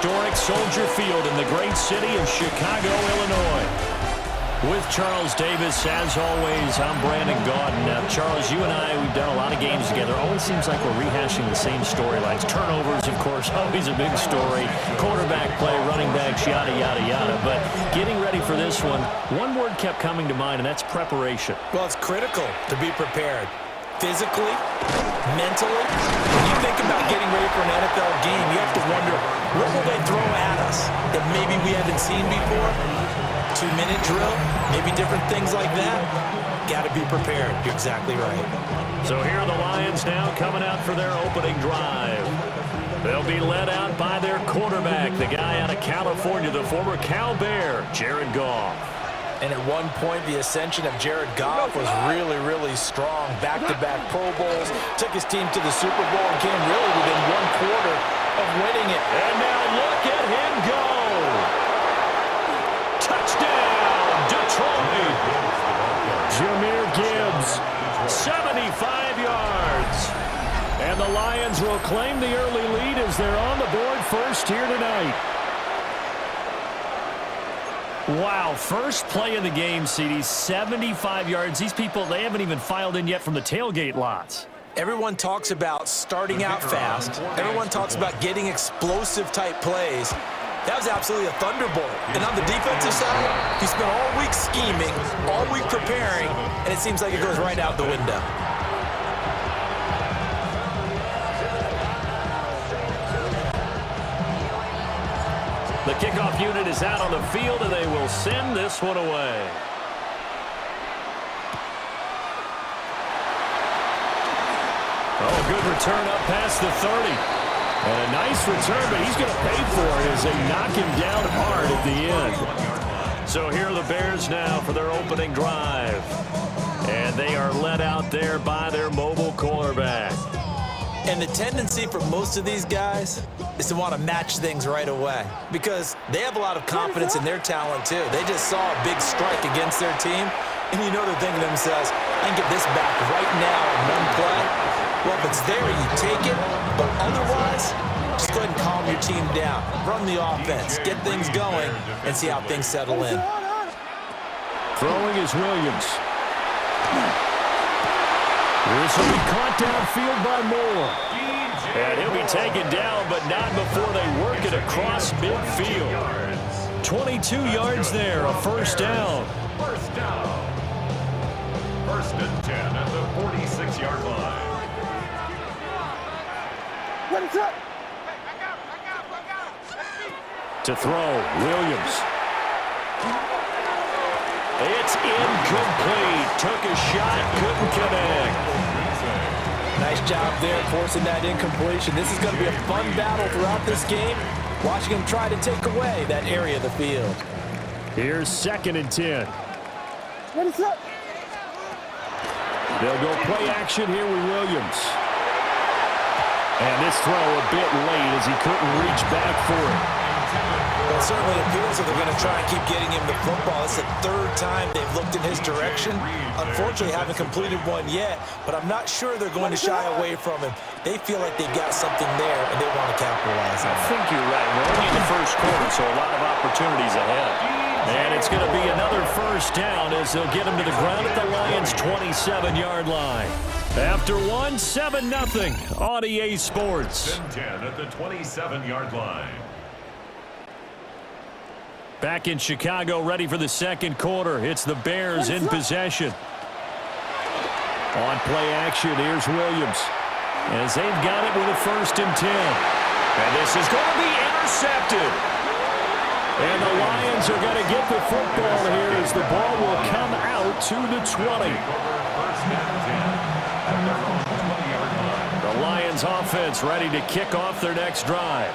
historic Soldier Field in the great city of Chicago, Illinois. With Charles Davis, as always, I'm Brandon Gaudin. Now, Charles, you and I, we've done a lot of games together. Always seems like we're rehashing the same storylines. Turnovers, of course, always a big story. Quarterback play, running backs, yada, yada, yada. But getting ready for this one word kept coming to mind, and that's preparation. Well, it's critical to be prepared. Physically, mentally. When you think about getting ready for an NFL game, you have to wonder, what will they throw at us that maybe we haven't seen before? 2-minute drill, maybe different things like that. Got to be prepared. You're exactly right. So here are the Lions now coming out for their opening drive. They'll be led out by their quarterback, the guy out of California, the former Cal Bear, Jared Goff. And at one point, the ascension of Jared Goff was really, really strong. Back-to-back Pro Bowls, took his team to the Super Bowl, and came really within one quarter of winning it. And now look at him go. Touchdown, Detroit. Jahmyr Gibbs, 75 yards. And the Lions will claim the early lead as they're on the board first here tonight. Wow, first play of the game, CD, 75 yards. These people, they haven't even filed in yet from the tailgate lots. Everyone talks about starting out fast. Everyone talks about getting explosive-type plays. That was absolutely a thunderbolt. And on the defensive side, he spent all week scheming, all week preparing, and it seems like it goes right out the window. The kickoff unit is out on the field, and they will send this one away. Oh, good return up past the 30. And a nice return, but he's going to pay for it as they knock him down hard at the end. So here are the Bears now for their opening drive. And they are led out there by their mobile quarterback. And the tendency for most of these guys is to want to match things right away because they have a lot of confidence in their talent too. They just saw a big strike against their team, and you know they're thinking to themselves, I can get this back right now in one play. Well, if it's there, you take it, but otherwise, just go ahead and calm your team down. Run the offense, get things going, and see how things settle in. Throwing is Williams. This will be caught downfield by Moore. And he'll be taken down, but not before they work it across midfield. 22 yards there, a first down. First down. First and 10 at the 46-yard line. To throw, Williams. It's incomplete. Took a shot, couldn't connect. Nice job there forcing that incompletion. This is going to be a fun battle throughout this game. Watching him try to take away that area of the field. Here's 2nd and 10. What is up? They'll go play action here with Williams. And this throw a bit late as he couldn't reach back for it. Well, it certainly appears that they're going to try and keep getting him the football. It's the 3rd time they've looked in his direction. Unfortunately, haven't completed one yet, but I'm not sure they're going to shy away from him. They feel like they've got something there, and they want to capitalize on it. I think you're right. We're only in the first quarter, so a lot of opportunities ahead. And it's going to be another first down as they'll get him to the ground at the Lions' 27-yard line. After one, 7-0 on EA Sports. 10 at the 27-yard line. Back in Chicago, ready for the second quarter. It's the Bears in possession. On play action, here's Williams. As they've got it with a 1st and 10. And this is going to be intercepted. And the Lions are going to get the football here as the ball will come out to the 20. The Lions offense ready to kick off their next drive.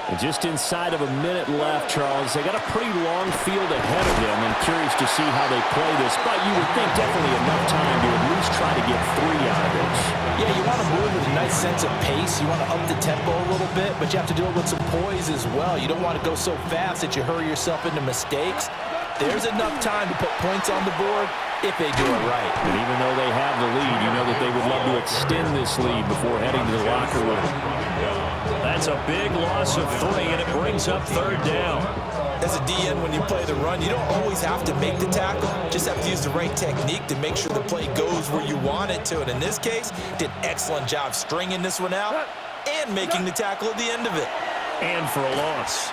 And just inside of a minute left, Charles. They got a pretty long field ahead of them, and curious to see how they play this. But you would think definitely enough time to at least try to get 3 out of this. Yeah, you want to move with a nice sense of pace. You want to up the tempo a little bit, but you have to do it with some poise as well. You don't want to go so fast that you hurry yourself into mistakes. There's enough time to put points on the board if they do it right. And even though they have the lead, you know that they would love to extend this lead before heading to the locker room. That's a big loss of 3, and it brings up 3rd down. As a DN, when you play the run, you don't always have to make the tackle. Just have to use the right technique to make sure the play goes where you want it to. And in this case, did an excellent job stringing this one out and making the tackle at the end of it. And for a loss.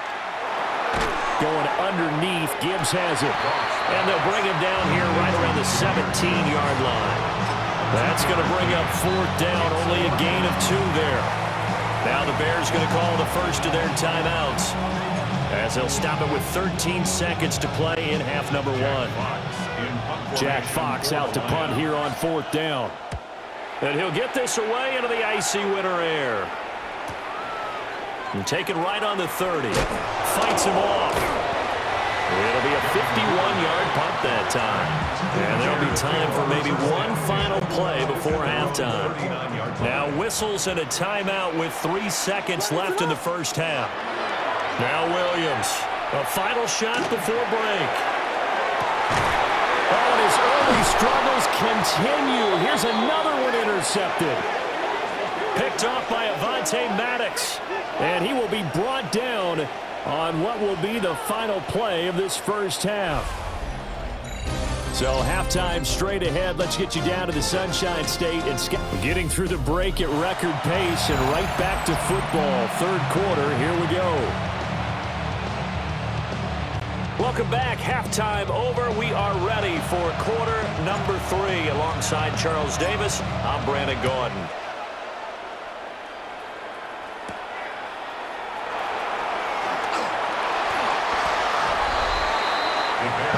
Going underneath, Gibbs has it. And they'll bring him down here right around the 17-yard line. That's going to bring up 4th down, only a gain of 2 there. Now the Bears going to call the first of their timeouts, as they'll stop it with 13 seconds to play in half number 1. Jack Fox out to punt here on 4th down. And he'll get this away into the icy winter air. And taken right on the 30. Fights him off. It'll be a 51-yard punt that time. And there'll be time for maybe one final play before halftime. Now whistles and a timeout with 3 seconds left in the first half. Now Williams. A final shot before break. Oh, and his early struggles continue. Here's another one intercepted. Picked off by Avonte Maddox. And he will be brought down on what will be the final play of this first half. So halftime straight ahead. Let's get you down to the Sunshine State. And getting through the break at record pace and right back to football. 3rd quarter. Here we go. Welcome back. Halftime over. We are ready for quarter number 3. Alongside Charles Davis, I'm Brandon Gordon.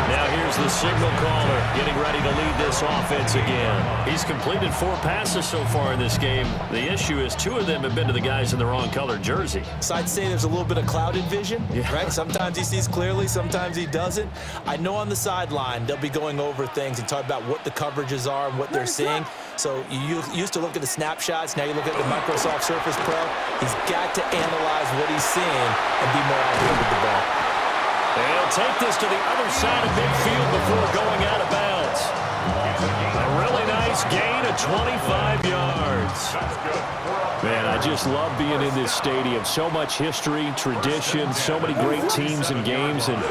Now here's the signal caller getting ready to lead this offense again. He's completed 4 passes so far in this game. The issue is 2 of them have been to the guys in the wrong colored jersey. So I'd say there's a little bit of clouded vision, right? Sometimes he sees clearly, sometimes he doesn't. I know on the sideline they'll be going over things and talk about what the coverages are and what they're seeing. So you used to look at the snapshots. Now you look at the Microsoft Surface Pro. He's got to analyze what he's seeing and be more accurate with the ball. They'll take this to the other side of midfield before going out of bounds. A really nice gain of 25 yards. Man, I just love being in this stadium. So much history, tradition, so many great teams and games. And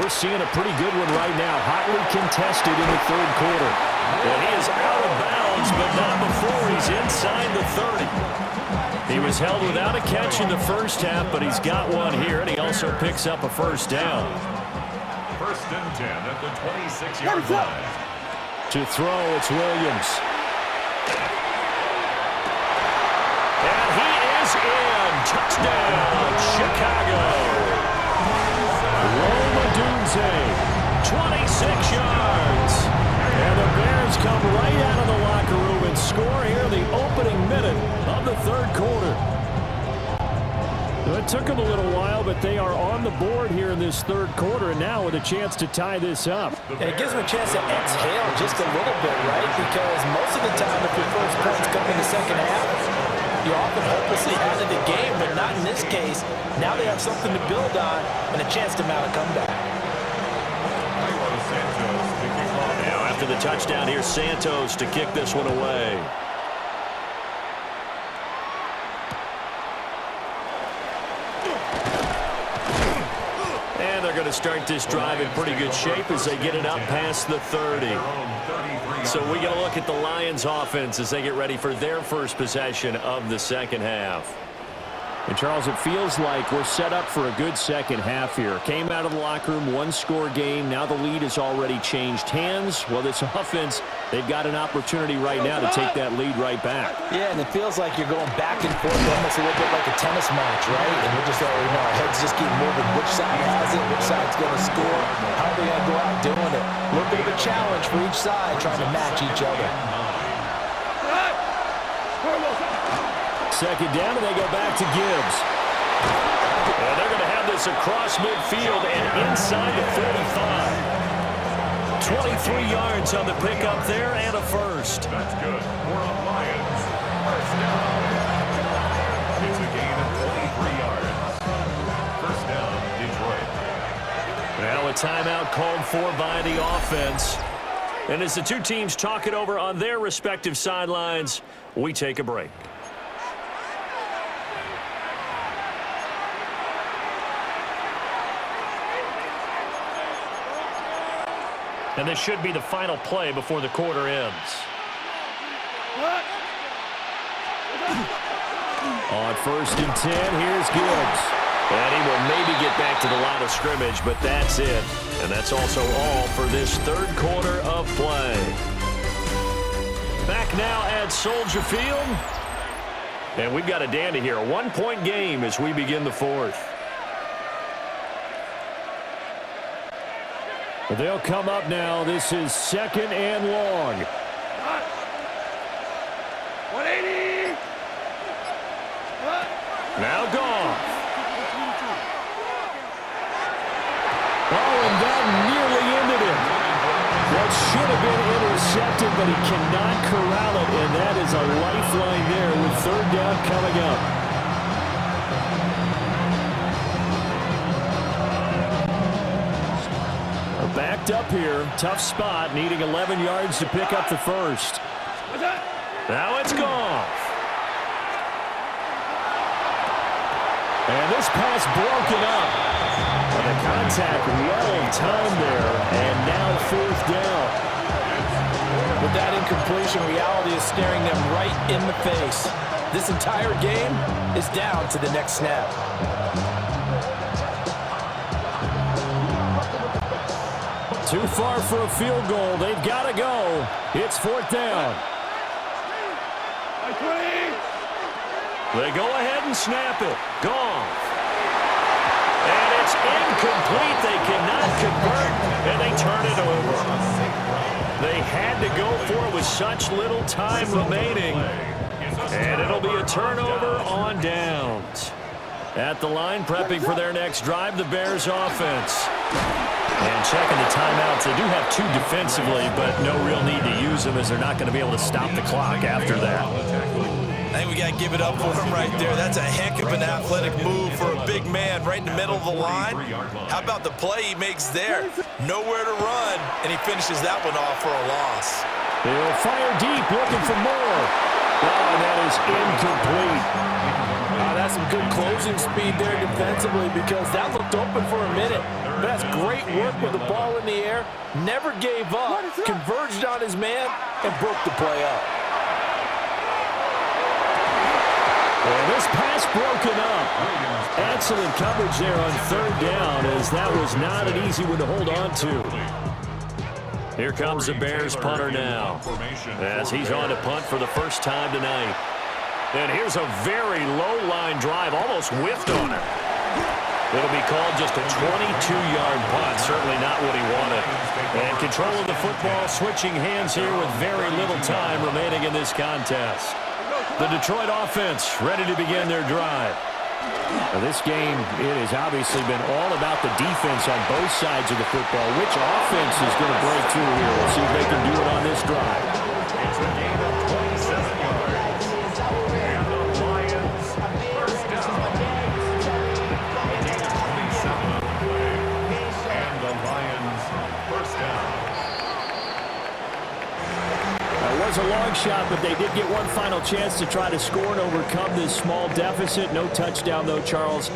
we're seeing a pretty good one right now. Hotly contested in the 3rd quarter. And he is out of bounds, but not before he's inside the 30. He was held without a catch in the first half, but he's got one here, and he also picks up a 1st down. 1st and 10 at the 26-yard line. To throw, it's Williams. And he is in. Touchdown, Chicago. Roma Dunze, 26 yards. And the Bears come right out of the locker room and score here in the opening minute of the 3rd quarter. It took them a little while, but they are on the board here in this 3rd quarter, and now with a chance to tie this up. And it gives them a chance to exhale just a little bit, right? Because most of the time, if your first points come in the second half, you're often hopelessly out of the game, but not in this case. Now they have something to build on and a chance to mount a comeback. Now after the touchdown, here's Santos to kick this one away. And they're going to start this drive in pretty good shape as they get it up past the 30. So we got to look at the Lions offense as they get ready for their first possession of the second half. And, Charles, it feels like we're set up for a good second half here. Came out of the locker room, 1-score game. Now the lead has already changed hands. Well, this offense, they've got an opportunity right now to take that lead right back. Yeah, and it feels like you're going back and forth almost a little bit like a tennis match, right? And we're just already know our heads just keep moving. Which side has it? Which side's going to score? How are they going to go out doing it? A little bit of a challenge for each side trying to match each other. Second down, and they go back to Gibbs. And they're going to have this across midfield and inside the 45. 23 yards on the pickup there and a first. That's good for the Lions. 1st down. It's a gain of 23 yards. 1st down, Detroit. Now a timeout called for by the offense. And as the two teams talk it over on their respective sidelines, we take a break. And this should be the final play before the quarter ends. On 1st and 10, here's Gibbs. And he will maybe get back to the line of scrimmage, but that's it. And that's also all for this third quarter of play. Back now at Soldier Field. And we've got a dandy here. A 1-point game as we begin the fourth. They'll come up now. This is 2nd and long. 180. Now Goff. Oh, and that nearly ended it. That should have been intercepted, but he cannot corral it, and that is a lifeline there with 3rd down coming up. Backed up here, tough spot, needing 11 yards to pick up the first. Now it's Goff. And this pass broken up. The contact well in time there, and now 4th down. With that incompletion, reality is staring them right in the face. This entire game is down to the next snap. Too far for a field goal. They've got to go. It's 4th down. They go ahead and snap it. Gone. And it's incomplete. They cannot convert, and they turn it over. They had to go for it with such little time remaining. And it'll be a turnover on downs. At the line, prepping for their next drive, the Bears offense. And checking the timeouts. They do have 2 defensively, but no real need to use them as they're not going to be able to stop the clock after that. I think we got to give it up for him right there. That's a heck of an athletic move for a big man right in the middle of the line. How about the play he makes there? Nowhere to run, and he finishes that one off for a loss. He'll fire deep, looking for more. Oh, and that is incomplete. That's some good closing speed there defensively because that looked open for a minute. But that's great work with the ball in the air. Never gave up, converged on his man, and broke the play up. And this pass broken up. Excellent coverage there on 3rd down, as that was not an easy one to hold on to. Here comes the Bears punter now, as he's on to punt for the first time tonight. And here's a very low-line drive, almost whiffed on it. It'll be called just a 22-yard punt, certainly not what he wanted. And control of the football switching hands here with very little time remaining in this contest. The Detroit offense ready to begin their drive. Now this game, it has obviously been all about the defense on both sides of the football. Which offense is going to break through here? We'll see if they can do it on this drive. It's a gain of 27 yards. And the Lions first down. Gain of 27 on the play. And the Lions first down. It was a long shot, but they did get one final chance to try to score and overcome this small deficit. No touchdown, though, Charles.